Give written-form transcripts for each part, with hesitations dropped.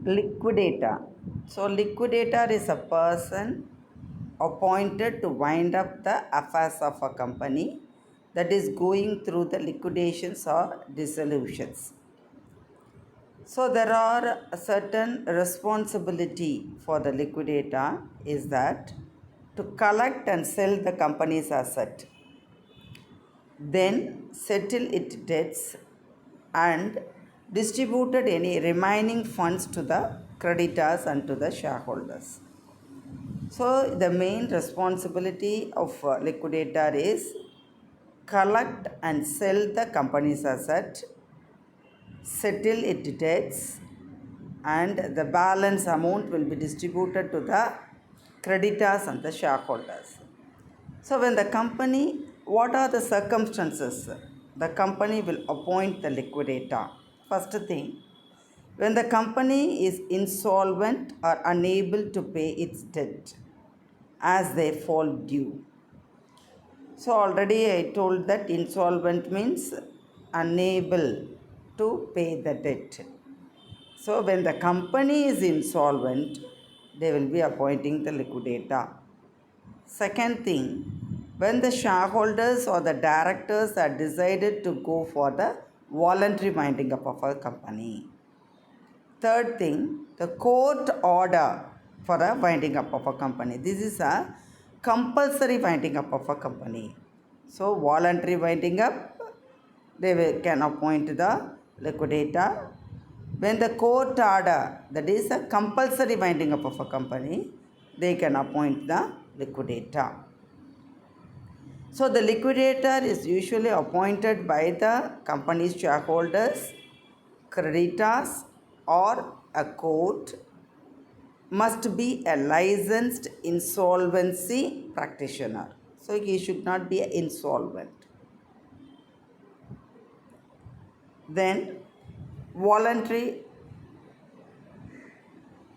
Liquidator. So, liquidator is a person appointed to wind up the affairs of a company that is going through the liquidations or dissolutions. So, there are a certain responsibility for the liquidator is that to collect and sell the company's asset, then settle its debts and distributed any remaining funds to the creditors and to the shareholders. So, the main responsibility of liquidator is collect and sell the company's asset, settle its debts, and the balance amount will be distributed to the creditors and the shareholders. So, when the company, what are the circumstances? The company will appoint the liquidator. First thing, when the company is insolvent or unable to pay its debt as they fall due. So, already I told that insolvent means unable to pay the debt. So, when the company is insolvent, they will be appointing the liquidator. Second thing, when the shareholders or the directors are decided to go for the voluntary winding up of a company. Third thing, the court order for a winding up of a company. This is a compulsory winding up of a company. So, voluntary winding up, can appoint the liquidator. When the court order, that is a compulsory winding up of a company, they can appoint the liquidator. So, the liquidator is usually appointed by the company's shareholders, creditors, or a court. Must be a licensed insolvency practitioner. So, he should not be insolvent. Then, voluntary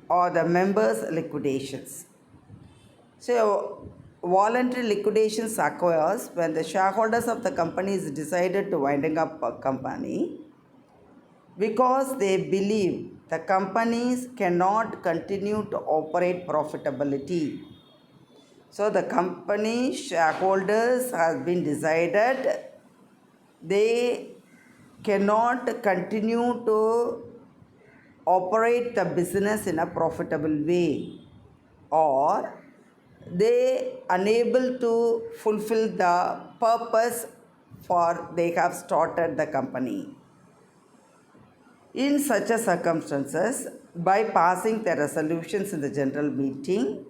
or the members' liquidations. So, voluntary liquidations occurs when the shareholders of the company is decided to winding up a company because they believe the companies cannot continue to operate profitability. So, the company shareholders has been decided they cannot continue to operate the business in a profitable way, or they unable to fulfill the purpose for they have started the company. In such a circumstances, by passing the resolutions in the general meeting,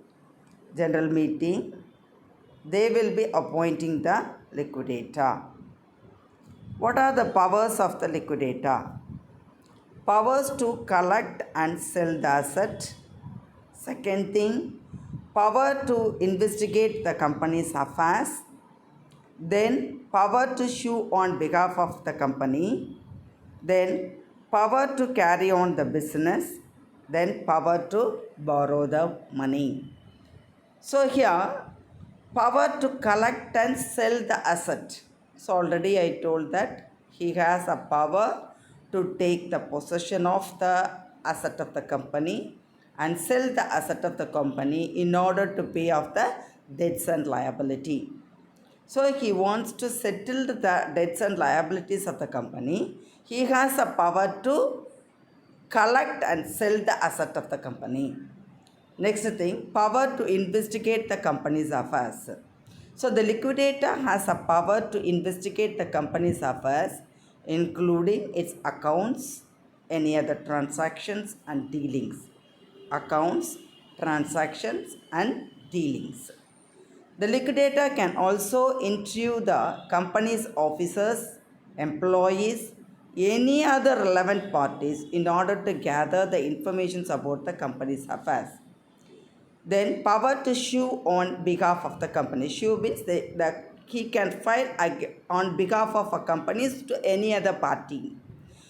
they will be appointing the liquidator. What are the powers of the liquidator? Powers to collect and sell the asset. Second thing, power to investigate the company's affairs. Then power to sue on behalf of the company. Then power to carry on the business. Then power to borrow the money. So here, power to collect and sell the asset. So already I told that he has a power to take the possession of the asset of the company and sell the asset of the company in order to pay off the debts and liability. So he wants to settle the debts and liabilities of the company. He has a power to collect and sell the asset of the company. Next thing, power to investigate the company's affairs. So the liquidator has a power to investigate the company's affairs, including its accounts, any other transactions and dealings. Accounts, transactions and dealings. The liquidator can also interview the company's officers, employees, any other relevant parties in order to gather the information about the company's affairs. Then power to sue on behalf of the company. Sue means he can file on behalf of a company to any other party.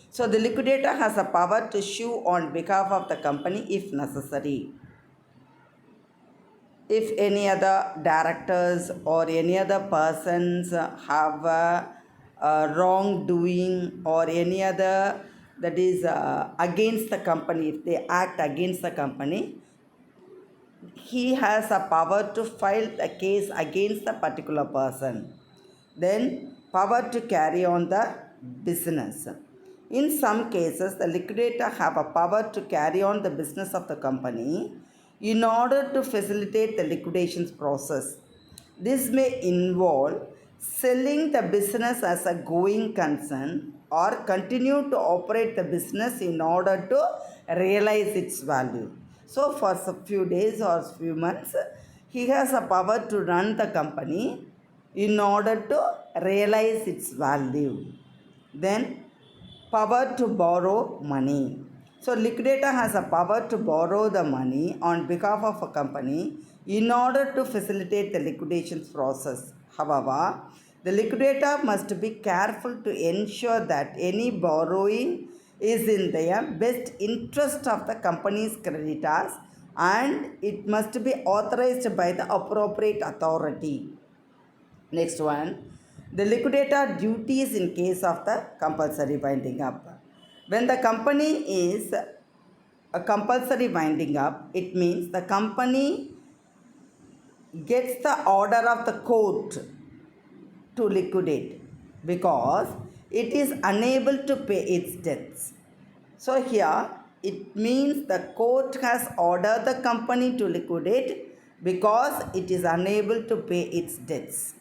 So the liquidator has a power to sue on behalf of the company if necessary. If any other directors or any other persons have wrongdoing or any other that is against the company, if they act against the company, he has a power to file a case against the particular person. Then power to carry on the business. In some cases, the liquidator have a power to carry on the business of the company in order to facilitate the liquidations process. This may involve selling the business as a going concern or continue to operate the business in order to realize its value. So, for a few days or few months, he has a power to run the company in order to realize its value. Then, power to borrow money. So, liquidator has a power to borrow the money on behalf of a company in order to facilitate the liquidations process. However, the liquidator must be careful to ensure that any borrowing is in the best interest of the company's creditors and it must be authorized by the appropriate authority. Next one, the liquidator duties in case of the compulsory winding up. When the company is a compulsory winding up, it means the company gets the order of the court to liquidate because it is unable to pay its debts. So here it means the court has ordered the company to liquidate because it is unable to pay its debts.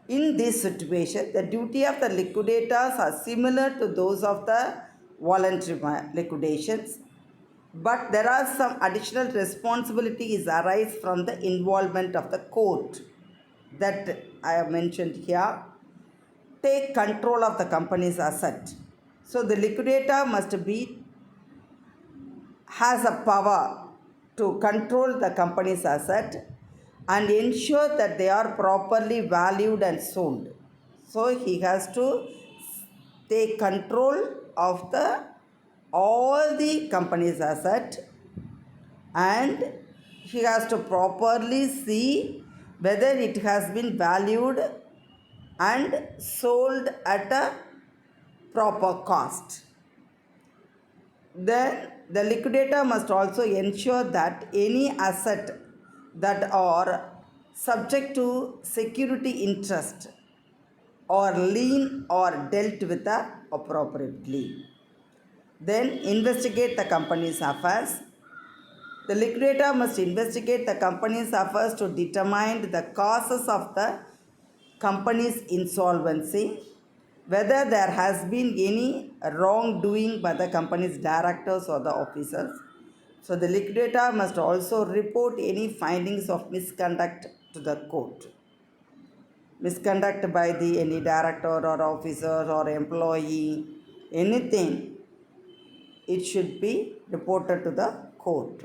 In this situation, the duty of the liquidators are similar to those of the voluntary liquidations, but there are some additional responsibilities arise from the involvement of the court that I have mentioned here. Take control of the company's asset. So the liquidator has a power to control the company's asset and ensure that they are properly valued and sold. So he has to take control of all the company's asset and he has to properly see whether it has been valued and sold at a proper cost. Then the liquidator must also ensure that any asset that are subject to security interest or lien or dealt with appropriately. Then investigate the company's affairs. The liquidator must investigate the company's affairs to determine the causes of the company's insolvency, whether there has been any wrongdoing by the company's directors or the officers. So the liquidator must also report any findings of misconduct to the court. Misconduct by any director or officer or employee, anything, it should be reported to the court.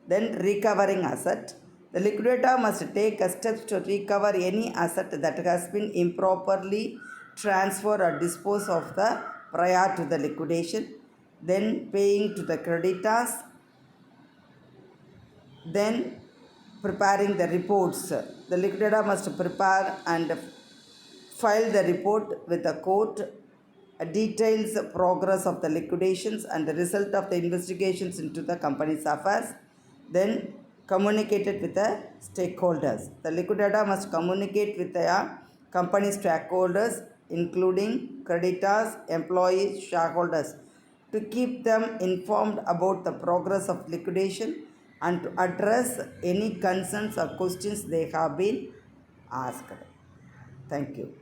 Then recovering asset. The liquidator must take steps to recover any asset that has been improperly transferred or disposed of prior to the liquidation. Then paying to the creditors. Then preparing the reports. The liquidator must prepare and file the report with the court. Details progress of the liquidations and the result of the investigations into the company's affairs. Then communicate it with the stakeholders. The liquidator must communicate with the company stakeholders, including creditors, employees, shareholders, to keep them informed about the progress of liquidation and to address any concerns or questions they have been asked. Thank you.